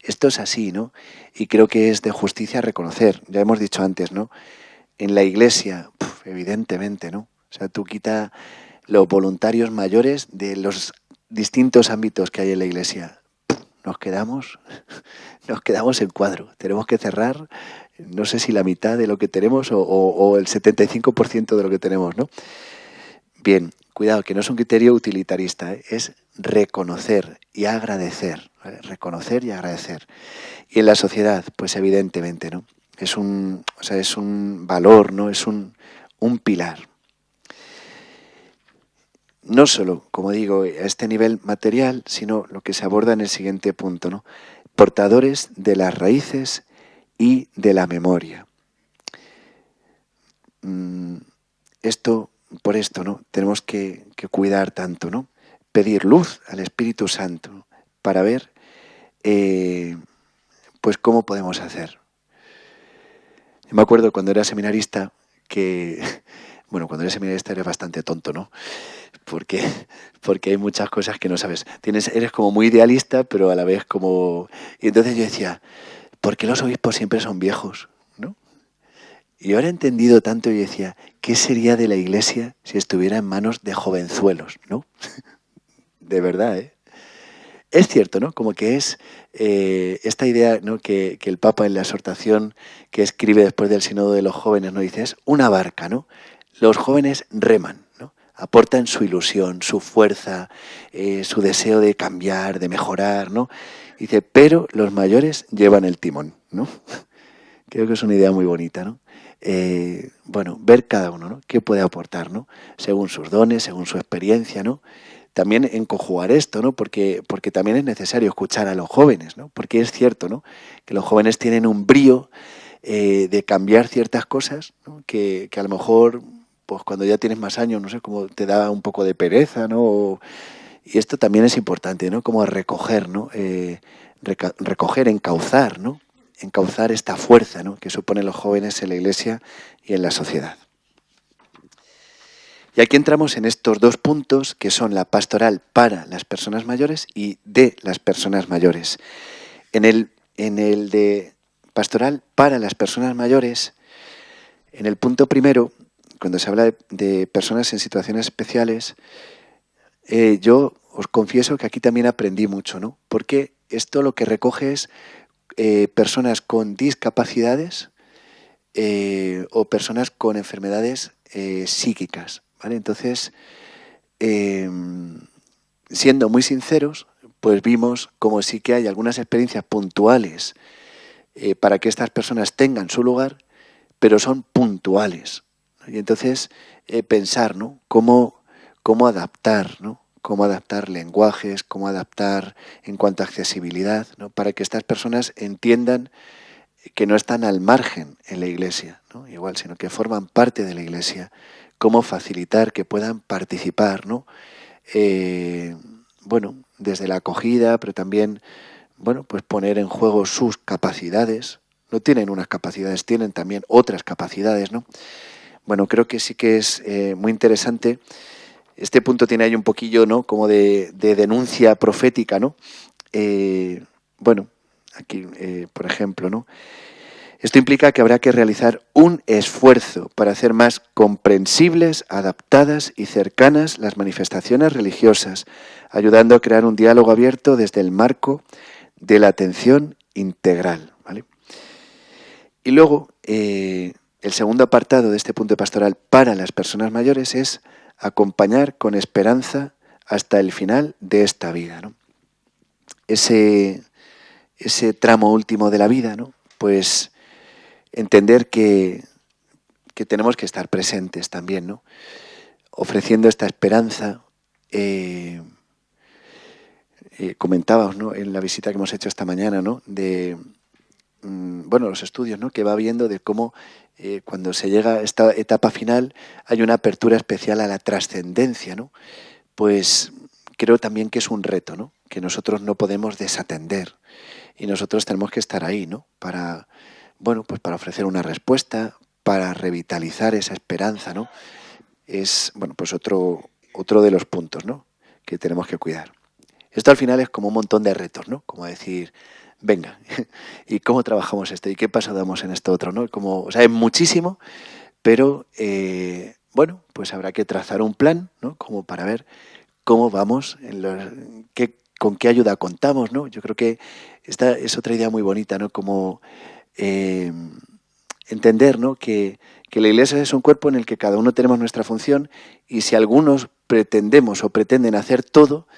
Esto es así, ¿no? Y creo que es de justicia reconocer, ya hemos dicho antes, ¿no? En la Iglesia, evidentemente, ¿no? O sea, tú quita los voluntarios mayores de los distintos ámbitos que hay en la Iglesia. Nos quedamos en cuadro. Tenemos que cerrar, no sé si la mitad de lo que tenemos o el 75% de lo que tenemos, ¿no? Bien, cuidado, que no es un criterio utilitarista, ¿eh? Es reconocer y agradecer, ¿vale? Reconocer y agradecer. Y en la sociedad, pues evidentemente, ¿no? Es un valor, ¿no? Es un pilar. No solo, como digo, a este nivel material, sino lo que se aborda en el siguiente punto, ¿no? Portadores de las raíces y de la memoria. Por esto, ¿no? Tenemos que cuidar tanto, ¿no? Pedir luz al Espíritu Santo para ver, pues, cómo podemos hacer. Yo me acuerdo cuando era seminarista que, bueno, cuando eres seminarista eres bastante tonto, ¿no? Porque hay muchas cosas que no sabes. Eres como muy idealista, pero a la vez como... Y entonces yo decía, ¿por qué los obispos siempre son viejos? ¿No? Y ahora he entendido tanto y decía, ¿qué sería de la Iglesia si estuviera en manos de jovenzuelos? ¿No? De verdad, ¿eh? Es cierto, ¿no? Como que es esta idea, ¿no? que el Papa en la exhortación que escribe después del Sínodo de los Jóvenes, ¿no? Dice, es una barca, ¿no? Los jóvenes reman, ¿no? Aportan su ilusión, su fuerza, su deseo de cambiar, de mejorar, ¿no? Dice, pero los mayores llevan el timón, ¿no? Creo que es una idea muy bonita, ¿no? Bueno, ver cada uno, ¿no? ¿Qué puede aportar, ¿no? Según sus dones, según su experiencia, ¿no? También en conjugar esto, ¿no? Porque también es necesario escuchar a los jóvenes, ¿no? Porque es cierto, ¿no? Que los jóvenes tienen un brío de cambiar ciertas cosas, ¿no? Que a lo mejor, pues cuando ya tienes más años, no sé, como te da un poco de pereza, ¿no? Y esto también es importante, ¿no? Como recoger, ¿no? Recoger, encauzar, ¿no? Encauzar esta fuerza, ¿no? Que suponen los jóvenes en la Iglesia y en la sociedad. Y aquí entramos en estos dos puntos que son la pastoral para las personas mayores y de las personas mayores. En el de pastoral para las personas mayores, en el punto primero, cuando se habla de personas en situaciones especiales, yo os confieso que aquí también aprendí mucho, ¿no? Porque esto lo que recoge es personas con discapacidades o personas con enfermedades psíquicas, ¿vale? Entonces, siendo muy sinceros, pues vimos como sí que hay algunas experiencias puntuales para que estas personas tengan su lugar, pero son puntuales, ¿no? Y entonces pensar, ¿no? Cómo adaptar, ¿no? Cómo adaptar lenguajes, cómo adaptar en cuanto a accesibilidad, ¿no? Para que estas personas entiendan que no están al margen en la Iglesia, ¿no? Igual, sino que forman parte de la Iglesia. Cómo facilitar que puedan participar, ¿no? bueno, desde la acogida, pero también, bueno, pues poner en juego sus capacidades. No tienen unas capacidades, tienen también otras capacidades, ¿no? Bueno, creo que sí que es muy interesante. Este punto tiene ahí un poquillo, ¿no?, como de denuncia profética, ¿no? Bueno, aquí, por ejemplo, ¿no? Esto implica que habrá que realizar un esfuerzo para hacer más comprensibles, adaptadas y cercanas las manifestaciones religiosas, ayudando a crear un diálogo abierto desde el marco de la atención integral, ¿vale? Y luego, el segundo apartado de este punto pastoral para las personas mayores es acompañar con esperanza hasta el final de esta vida, ¿no? Ese tramo último de la vida, ¿no? Pues entender que tenemos que estar presentes también, ¿no? Ofreciendo esta esperanza. Comentábamos, ¿no?, en la visita que hemos hecho esta mañana, ¿no?, de bueno, los estudios, ¿no?, que va viendo de cómo cuando se llega a esta etapa final hay una apertura especial a la trascendencia, ¿no? Pues creo también que es un reto, ¿no?, que nosotros no podemos desatender y nosotros tenemos que estar ahí, ¿no?, para, bueno, pues para ofrecer una respuesta, para revitalizar esa esperanza, ¿no? Es, bueno, pues otro de los puntos, ¿no?, que tenemos que cuidar. Esto al final es como un montón de retos, ¿no? Como decir, venga, ¿y cómo trabajamos esto? ¿Y qué paso damos en esto otro? ¿No? Como, o sea, es muchísimo, pero bueno, pues habrá que trazar un plan, ¿no?, como para ver cómo vamos, con qué ayuda contamos, ¿no? Yo creo que esta es otra idea muy bonita, ¿no? Como entender, ¿no?, que la Iglesia es un cuerpo en el que cada uno tenemos nuestra función y si algunos pretendemos o pretenden hacer todo,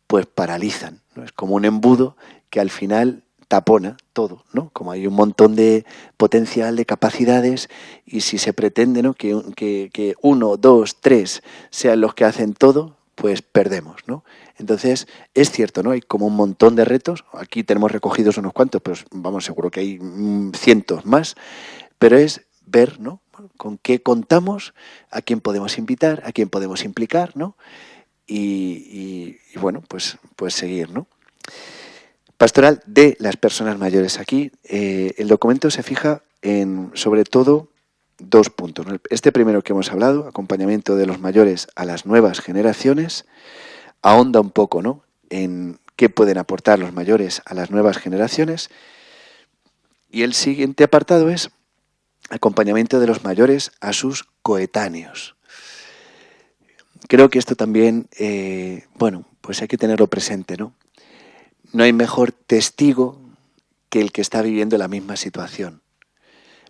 pues paralizan, ¿no? Es como un embudo que al final tapona todo, ¿no? Como hay un montón de potencial, de capacidades, y si se pretende, ¿no?, que uno, dos, tres sean los que hacen todo, pues perdemos, ¿no? Entonces, es cierto, ¿no? Hay como un montón de retos. Aquí tenemos recogidos unos cuantos, pero vamos, seguro que hay cientos más. Pero es ver, ¿no?, con qué contamos, a quién podemos invitar, a quién podemos implicar, ¿no? Y bueno, pues seguir, ¿no? Pastoral de las personas mayores. Aquí el documento se fija en, sobre todo, dos puntos, ¿no? Este primero que hemos hablado, acompañamiento de los mayores a las nuevas generaciones, ahonda un poco, ¿no?, en qué pueden aportar los mayores a las nuevas generaciones. Y el siguiente apartado es acompañamiento de los mayores a sus coetáneos. Creo que esto también, bueno, pues hay que tenerlo presente, ¿no? No hay mejor testigo que el que está viviendo la misma situación.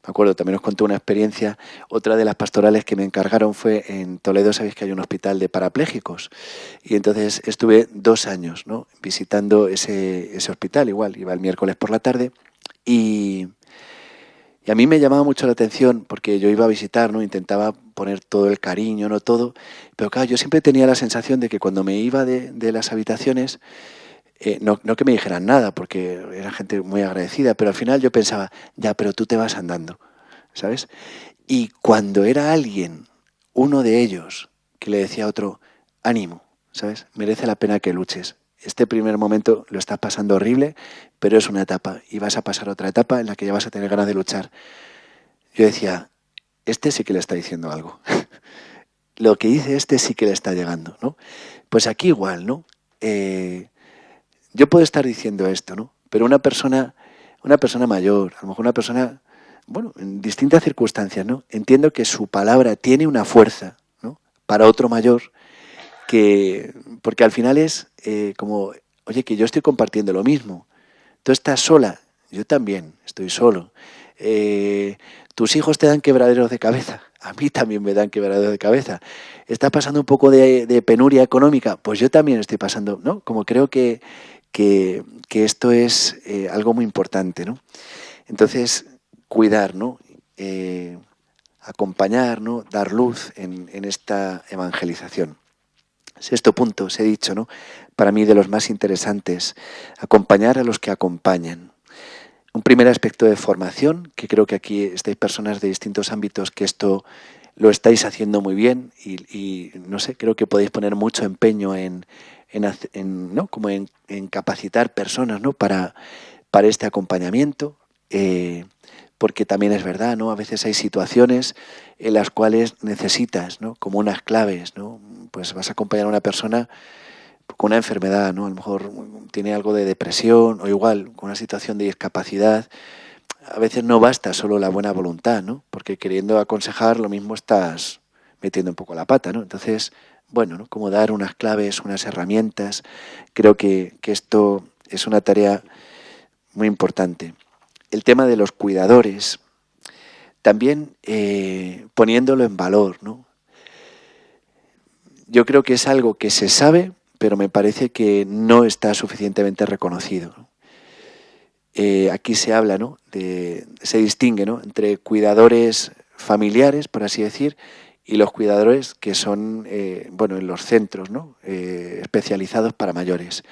Me acuerdo, también os conté una experiencia, otra de las pastorales que me encargaron fue en Toledo, sabéis que hay un hospital de parapléjicos, y entonces estuve 2 años, ¿no?, visitando ese hospital, igual, iba el miércoles por la tarde, y a mí me llamaba mucho la atención porque yo iba a visitar, ¿no?, intentaba poner todo el cariño, no todo, pero claro, yo siempre tenía la sensación de que cuando me iba de las habitaciones, no que me dijeran nada, porque era gente muy agradecida, pero al final yo pensaba, ya, pero tú te vas andando, ¿sabes? Y cuando era alguien, uno de ellos, que le decía a otro, ánimo, ¿sabes? Merece la pena que luches. Este primer momento lo estás pasando horrible, pero es una etapa y vas a pasar otra etapa en la que ya vas a tener ganas de luchar. Yo decía, este sí que le está diciendo algo. Lo que dice este sí que le está llegando, ¿no? Pues aquí igual, ¿no? Yo puedo estar diciendo esto, ¿no? Pero una persona mayor, a lo mejor una persona, bueno, en distintas circunstancias, ¿no?, entiendo que su palabra tiene una fuerza, ¿no?, para otro mayor, porque al final es como, oye, que yo estoy compartiendo lo mismo. Tú estás sola, yo también estoy solo. Tus hijos te dan quebraderos de cabeza, a mí también me dan quebraderos de cabeza. ¿Estás pasando un poco de penuria económica? Pues yo también estoy pasando, ¿no? Como creo que esto es algo muy importante, ¿no? Entonces, cuidar, ¿no? Acompañar, ¿no?, dar luz en esta evangelización. Sexto punto, os he dicho, ¿no?, para mí de los más interesantes, acompañar a los que acompañan. Un primer aspecto de formación, que creo que aquí estáis personas de distintos ámbitos que esto lo estáis haciendo muy bien y no sé, creo que podéis poner mucho empeño en ¿no? Como en capacitar personas, ¿no? para este acompañamiento, porque también es verdad, ¿no? A veces hay situaciones en las cuales necesitas, ¿no? Como unas claves, ¿no? Pues vas a acompañar a una persona con una enfermedad, ¿no? A lo mejor tiene algo de depresión o igual con una situación de discapacidad. A veces no basta solo la buena voluntad, ¿no? Porque queriendo aconsejar lo mismo estás metiendo un poco la pata, ¿no? Entonces, bueno, ¿no? Como dar unas claves, unas herramientas. Creo que esto es una tarea muy importante. El tema de los cuidadores, también poniéndolo en valor, ¿no? Yo creo que es algo que se sabe, pero me parece que no está suficientemente reconocido, ¿no? Aquí se habla, ¿no? Se distingue, ¿no? Entre cuidadores familiares, por así decir, y los cuidadores que son, bueno, en los centros, ¿no? Especializados para mayores.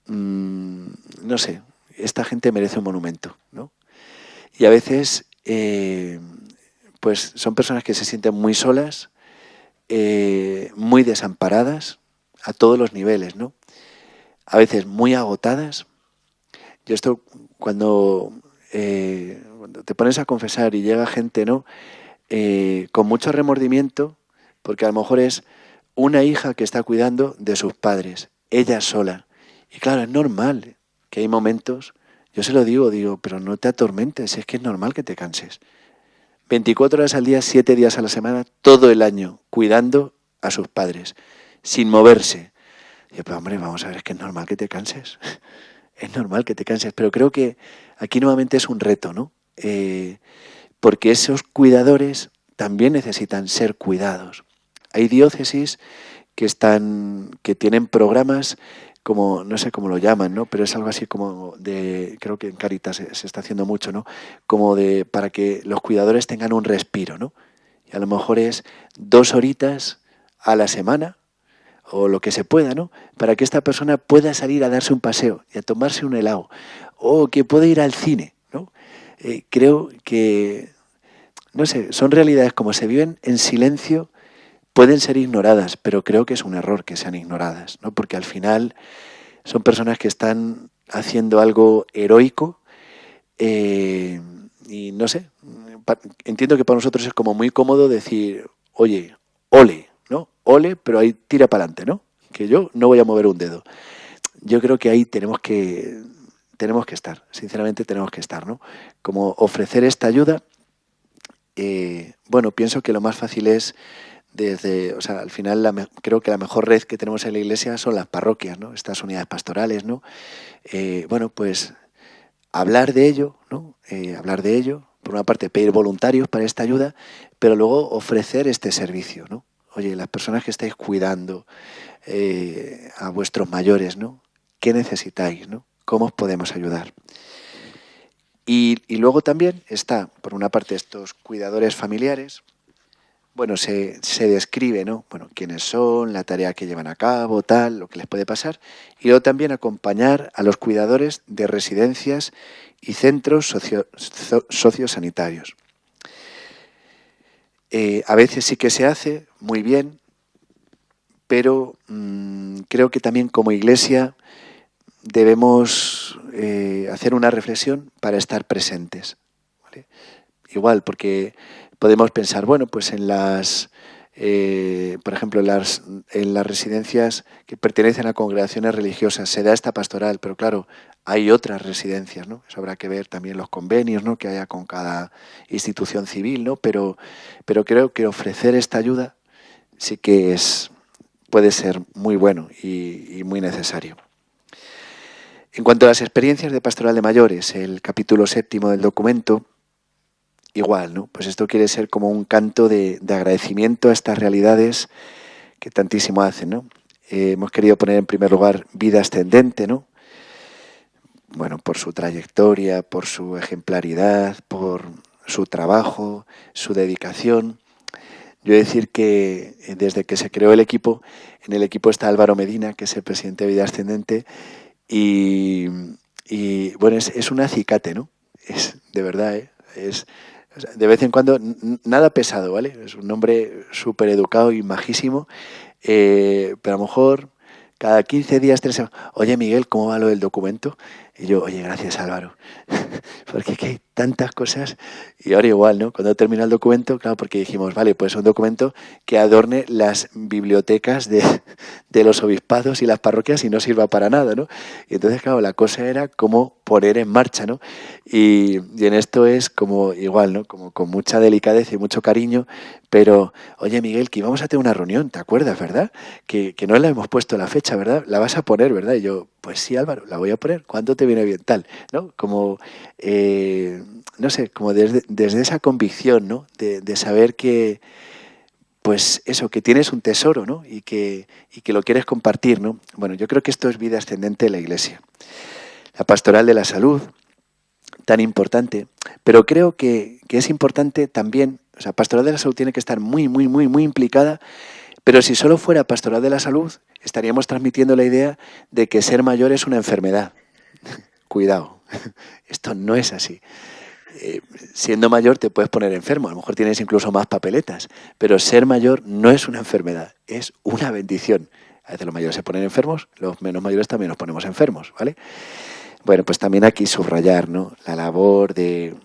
No sé, esta gente merece un monumento, ¿no? Y a veces, pues son personas que se sienten muy solas, muy desamparadas a todos los niveles, ¿no? A veces muy agotadas. Yo esto cuando te pones a confesar y llega gente, ¿no? Con mucho remordimiento, porque a lo mejor es una hija que está cuidando de sus padres, ella sola. Y claro, es normal que hay momentos, yo se lo digo, pero no te atormentes, es que es normal que te canses. 24 horas al día, 7 días a la semana, todo el año, cuidando a sus padres, sin moverse. Y yo, pero hombre, vamos a ver, es que es normal que te canses. Es normal que te canses, pero creo que aquí nuevamente es un reto, ¿no? Porque esos cuidadores también necesitan ser cuidados. Hay diócesis que tienen programas como, no sé cómo lo llaman, ¿no? Pero es algo así como creo que en Cáritas se está haciendo mucho, ¿no? Como para que los cuidadores tengan un respiro, ¿no? Y a lo mejor es 2 horitas a la semana, o lo que se pueda, ¿no? Para que esta persona pueda salir a darse un paseo y a tomarse un helado, o que pueda ir al cine, ¿no? Creo que, no sé, son realidades como se viven en silencio, pueden ser ignoradas, pero creo que es un error que sean ignoradas, ¿no? Porque al final son personas que están haciendo algo heroico, y no sé, entiendo que para nosotros es como muy cómodo decir, oye, ole, ¿no? Ole, pero ahí tira para adelante, ¿no? Que yo no voy a mover un dedo. Yo creo que ahí tenemos que estar, sinceramente tenemos que estar, ¿no? Como ofrecer esta ayuda, bueno, pienso que lo más fácil es o sea, al final creo que la mejor red que tenemos en la Iglesia son las parroquias, ¿no? Estas unidades pastorales, ¿no? Bueno, pues hablar de ello, ¿no? Hablar de ello, por una parte pedir voluntarios para esta ayuda, pero luego ofrecer este servicio, ¿no? Oye, las personas que estáis cuidando a vuestros mayores, ¿no? ¿Qué necesitáis, ¿no? ¿Cómo os podemos ayudar? Y luego también está, por una parte, estos cuidadores familiares. Bueno, se describe, ¿no? Bueno, quiénes son, la tarea que llevan a cabo, tal, lo que les puede pasar. Y luego también acompañar a los cuidadores de residencias y centros sociosanitarios. A veces sí que se hace muy bien, pero creo que también como Iglesia debemos hacer una reflexión para estar presentes, ¿vale? Igual, porque podemos pensar, bueno, pues por ejemplo, en las residencias que pertenecen a congregaciones religiosas se da esta pastoral, pero claro, hay otras residencias, ¿no? Eso habrá que ver también los convenios, ¿no? Que haya con cada institución civil, ¿no? Pero creo que ofrecer esta ayuda sí que puede ser muy bueno y muy necesario. En cuanto a las experiencias de pastoral de mayores, el capítulo 7 del documento, igual, ¿no? Pues esto quiere ser como un canto de agradecimiento a estas realidades que tantísimo hacen, ¿no? Hemos querido poner en primer lugar vida ascendente, ¿no? Bueno, por su trayectoria, por su ejemplaridad, por su trabajo, su dedicación. Yo he de decir que desde que se creó el equipo, en el equipo está Álvaro Medina, que es el presidente de Vida Ascendente, y bueno, es un acicate, ¿no? Es de verdad, ¿eh? O sea, de vez en cuando, nada pesado, ¿vale? Es un hombre súper educado y majísimo, pero a lo mejor cada 15 días, 3 semanas, oye Miguel, ¿cómo va lo del documento? Y yo, oye, gracias Álvaro, porque es que hay tantas cosas. Y ahora igual, ¿no? Cuando termina el documento, claro, porque dijimos, vale, pues un documento que adorne las bibliotecas de los obispados y las parroquias y no sirva para nada, ¿no? Y entonces, claro, la cosa era cómo poner en marcha, ¿no? Y en esto es como igual, ¿no? Como con mucha delicadeza y mucho cariño, pero, oye Miguel, que íbamos a tener una reunión, ¿te acuerdas, verdad? Que no le hemos puesto la fecha, ¿verdad? La vas a poner, ¿verdad? Y yo, pues sí, Álvaro, la voy a poner. ¿Cuándo te viene bien tal? ¿No? Como, no sé, como desde esa convicción, ¿no? De saber que, pues eso, que tienes un tesoro, ¿no? Y que lo quieres compartir, ¿no? Bueno, yo creo que esto es vida ascendente de la Iglesia. La pastoral de la salud, tan importante, pero creo que es importante también, o sea, pastoral de la salud tiene que estar muy, muy, muy, muy implicada, pero si solo fuera pastoral de la salud, estaríamos transmitiendo la idea de que ser mayor es una enfermedad. Cuidado, esto no es así. Siendo mayor te puedes poner enfermo, a lo mejor tienes incluso más papeletas, pero ser mayor no es una enfermedad, es una bendición. A veces los mayores se ponen enfermos, los menos mayores también nos ponemos enfermos, ¿vale? Bueno, pues también aquí subrayar, ¿no?, la labor de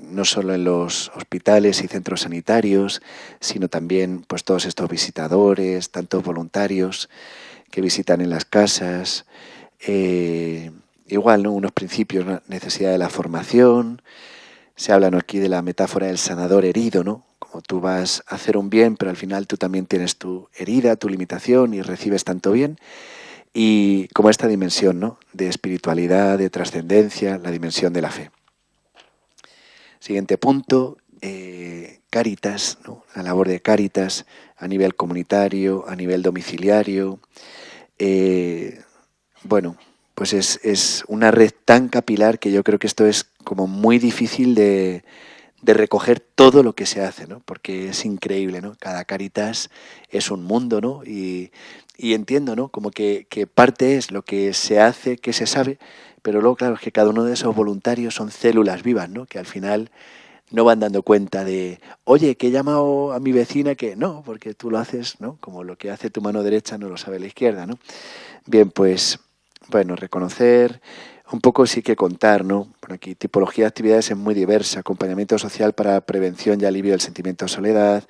no solo en los hospitales y centros sanitarios, sino también pues todos estos visitadores, tantos voluntarios que visitan en las casas. Igual, ¿no?, unos principios, ¿no?, necesidad de la formación. Se habla, ¿no?, aquí de la metáfora del sanador herido, ¿no? Como tú vas a hacer un bien, pero al final tú también tienes tu herida, tu limitación y recibes tanto bien. Y como esta dimensión, ¿no?, de espiritualidad, de trascendencia, la dimensión de la fe. Siguiente punto, Cáritas, ¿no?, la labor de Cáritas a nivel comunitario, a nivel domiciliario. Bueno, pues es una red tan capilar que yo creo que esto es como muy difícil de recoger todo lo que se hace, ¿no? Porque es increíble, ¿no? Cada Cáritas es un mundo, ¿no? Y entiendo, ¿no?, como que parte es lo que se hace, que se sabe, pero luego, claro, es que cada uno de esos voluntarios son células vivas, ¿no?, que al final no van dando cuenta de, oye, que he llamado a mi vecina, que no, porque tú lo haces, ¿no? Como lo que hace tu mano derecha no lo sabe la izquierda, ¿no? Bien, pues, bueno, reconocer, un poco sí que contar, ¿no? Por aquí, tipología de actividades es muy diversa, acompañamiento social para prevención y alivio del sentimiento de soledad,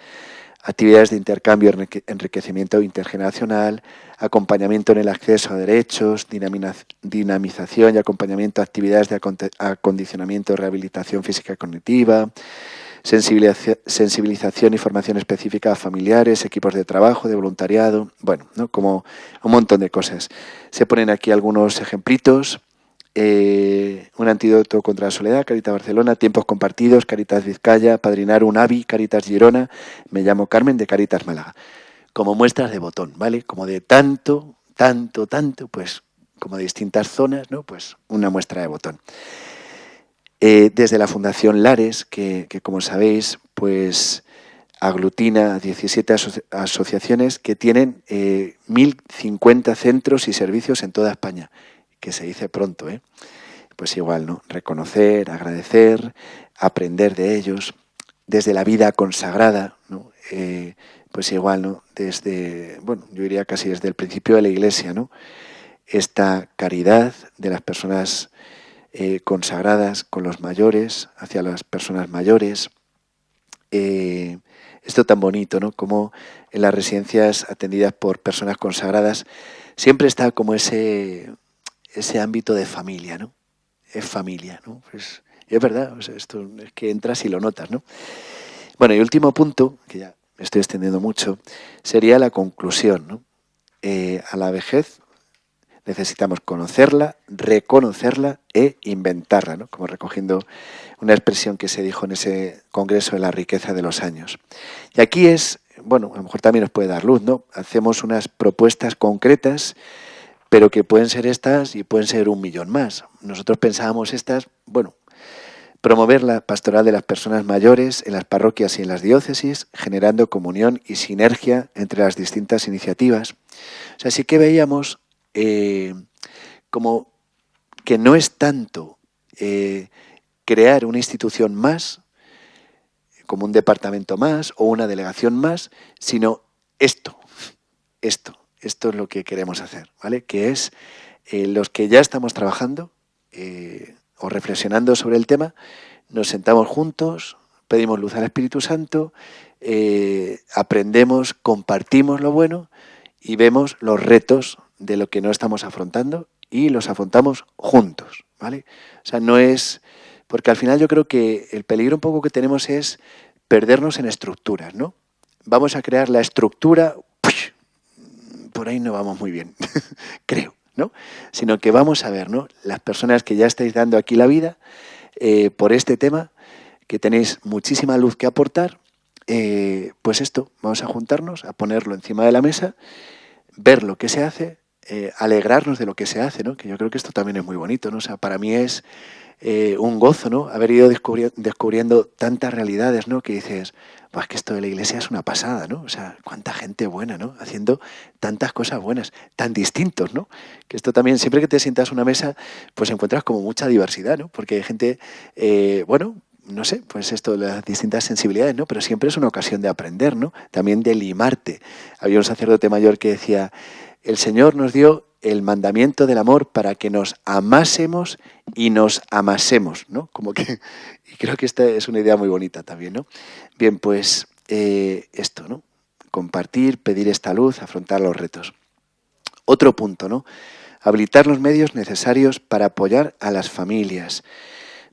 actividades de intercambio, enriquecimiento intergeneracional, acompañamiento en el acceso a derechos, dinamización y acompañamiento a actividades de acondicionamiento, rehabilitación física y cognitiva, sensibilización y formación específica a familiares, equipos de trabajo, de voluntariado, bueno, ¿no?, como un montón de cosas. Se ponen aquí algunos ejemplitos. Un antídoto contra la soledad, Caritas Barcelona, tiempos compartidos, Caritas Vizcaya, padrinar un AVI, Caritas Girona, me llamo Carmen de Caritas Málaga. Como muestras de botón, ¿vale? Como de tanto, pues como de distintas zonas, ¿no? Pues una muestra de botón. Desde la Fundación Lares, que como sabéis, pues aglutina 17 asociaciones que tienen 1.050 centros y servicios en toda España, que se dice pronto, ¿eh? Pues igual, ¿no? Reconocer, agradecer, aprender de ellos. Desde la vida consagrada, ¿no? Pues igual, ¿no? Desde, bueno, yo diría casi desde el principio de la Iglesia, ¿no? Esta caridad de las personas consagradas con los mayores, hacia las personas mayores. Esto tan bonito, ¿no? Como en las residencias atendidas por personas consagradas siempre está como ese ámbito de familia, ¿no? Es familia, ¿no? Pues, y es verdad, o sea, esto es que entras y lo notas, ¿no? Bueno, y último punto, que ya me estoy extendiendo mucho, sería la conclusión, ¿no? A la vejez necesitamos conocerla, reconocerla e inventarla, ¿no? Como recogiendo una expresión que se dijo en ese congreso de la riqueza de los años. Y aquí es, bueno, a lo mejor también nos puede dar luz, ¿no? Hacemos unas propuestas concretas, pero que pueden ser estas y pueden ser 1.000.000 más. Nosotros pensábamos estas, bueno, promover la pastoral de las personas mayores en las parroquias y en las diócesis, generando comunión y sinergia entre las distintas iniciativas. O sea, sí que veíamos como que no es tanto crear una institución más, como un departamento más o una delegación más, sino esto, esto es lo que queremos hacer, ¿vale? Que es los que ya estamos trabajando o reflexionando sobre el tema, nos sentamos juntos, pedimos luz al Espíritu Santo, aprendemos, compartimos lo bueno y vemos los retos de lo que no estamos afrontando y los afrontamos juntos, ¿vale? O sea, no es... Porque al final yo creo que el peligro un poco que tenemos es perdernos en estructuras, ¿no? Vamos a crear la estructura, por ahí no vamos muy bien, creo, ¿no? Sino que vamos a ver, ¿no? Las personas que ya estáis dando aquí la vida por este tema, que tenéis muchísima luz que aportar, pues esto, vamos a juntarnos, a ponerlo encima de la mesa, ver lo que se hace, alegrarnos de lo que se hace, ¿no? Que yo creo que esto también es muy bonito, ¿no? O sea, para mí es un gozo, ¿no? Haber ido descubriendo tantas realidades, ¿no? Que dices, pues que esto de la iglesia es una pasada, ¿no? O sea, cuánta gente buena, ¿no? Haciendo tantas cosas buenas, tan distintos, ¿no? Que esto también, siempre que te sientas a una mesa, pues encuentras como mucha diversidad, ¿no? Porque hay gente, bueno, no sé, pues esto, las distintas sensibilidades, ¿no? Pero siempre es una ocasión de aprender, ¿no? También de limarte. Había un sacerdote mayor que decía, el Señor nos dio el mandamiento del amor para que nos amásemos y nos amasemos, ¿no? Como que, y creo que esta es una idea muy bonita también, ¿no? Bien, pues esto, ¿no? Compartir, pedir esta luz, afrontar los retos. Otro punto, ¿no? Habilitar los medios necesarios para apoyar a las familias,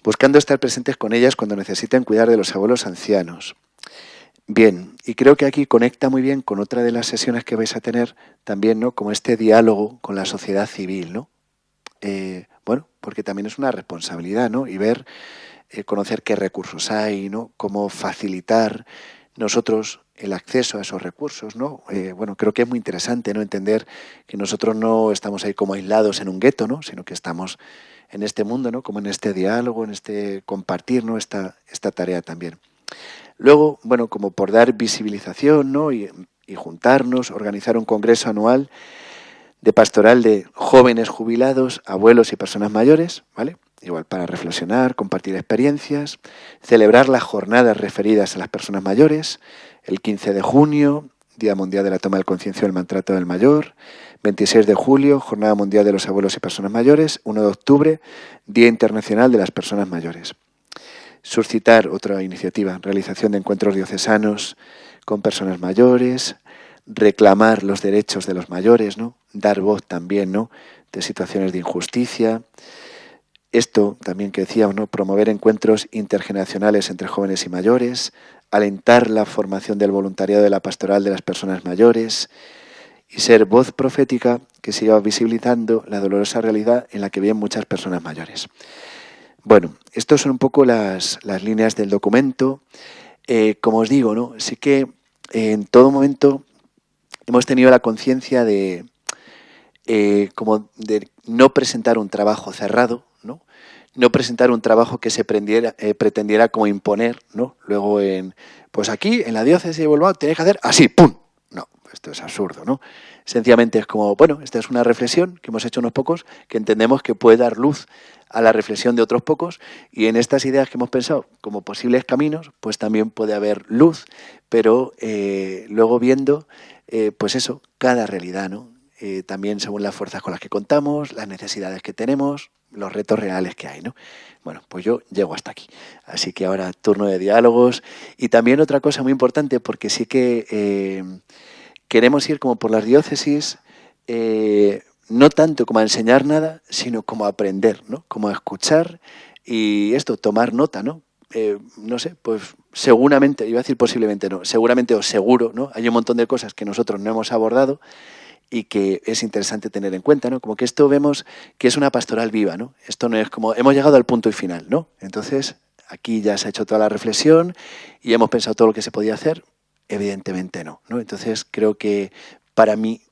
buscando estar presentes con ellas cuando necesiten cuidar de los abuelos ancianos. Bien, y creo que aquí conecta muy bien con otra de las sesiones que vais a tener también, ¿no? Como este diálogo con la sociedad civil, ¿no? Bueno, porque también es una responsabilidad, ¿no? Y ver, conocer qué recursos hay, ¿no? Cómo facilitar nosotros el acceso a esos recursos, ¿no? Bueno, creo que es muy interesante, ¿no? Entender que nosotros no estamos ahí como aislados en un gueto, ¿no? Sino que estamos en este mundo, ¿no? Como en este diálogo, en este compartir, ¿no? Esta tarea también. Luego, bueno, como por dar visibilización, ¿no? y juntarnos, organizar un congreso anual de pastoral de jóvenes jubilados, abuelos y personas mayores, ¿vale? Igual para reflexionar, compartir experiencias, celebrar las jornadas referidas a las personas mayores, el 15 de junio, Día Mundial de la Toma de Conciencia del Maltrato del Mayor, 26 de julio, Jornada Mundial de los Abuelos y Personas Mayores, 1 de octubre, Día Internacional de las Personas Mayores. Suscitar otra iniciativa, realización de encuentros diocesanos con personas mayores, reclamar los derechos de los mayores, ¿no? Dar voz también, ¿no? De situaciones de injusticia. Esto también que decíamos, ¿no? Promover encuentros intergeneracionales entre jóvenes y mayores, alentar la formación del voluntariado de la pastoral de las personas mayores y ser voz profética que siga visibilizando la dolorosa realidad en la que viven muchas personas mayores. Bueno, estas son un poco las líneas del documento. Como os digo, ¿no? Sí que en todo momento hemos tenido la conciencia de como de no presentar un trabajo cerrado, ¿no? No presentar un trabajo que se pretendiera como imponer, ¿no? Luego pues aquí en la diócesis de Bilbao tenéis que hacer así, ¡pum! No, esto es absurdo, ¿no? Sencillamente es como, bueno, esta es una reflexión que hemos hecho unos pocos, que entendemos que puede dar luz a la reflexión de otros pocos, y en estas ideas que hemos pensado como posibles caminos, pues también puede haber luz, pero luego viendo, pues eso, cada realidad, ¿no? También según las fuerzas con las que contamos, las necesidades que tenemos, los retos reales que hay, ¿no? Bueno, pues yo llego hasta aquí. Así que ahora turno de diálogos. Y también otra cosa muy importante, porque sí que queremos ir como por las diócesis, no tanto como a enseñar nada, sino como a aprender, ¿no? Como a escuchar y esto, tomar nota, ¿no? No sé, pues seguramente, iba a decir posiblemente no, seguramente o seguro, ¿no? Hay un montón de cosas que nosotros no hemos abordado y que es interesante tener en cuenta, ¿no? Como que esto vemos que es una pastoral viva, ¿no? Esto no es como, hemos llegado al punto y final, ¿no? Entonces, aquí ya se ha hecho toda la reflexión y hemos pensado todo lo que se podía hacer. Evidentemente no, ¿no? Entonces, creo que para mí,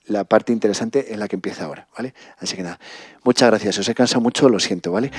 la parte interesante es la que empieza ahora, ¿vale? Así que nada, muchas gracias. Os he cansado mucho, lo siento, ¿vale?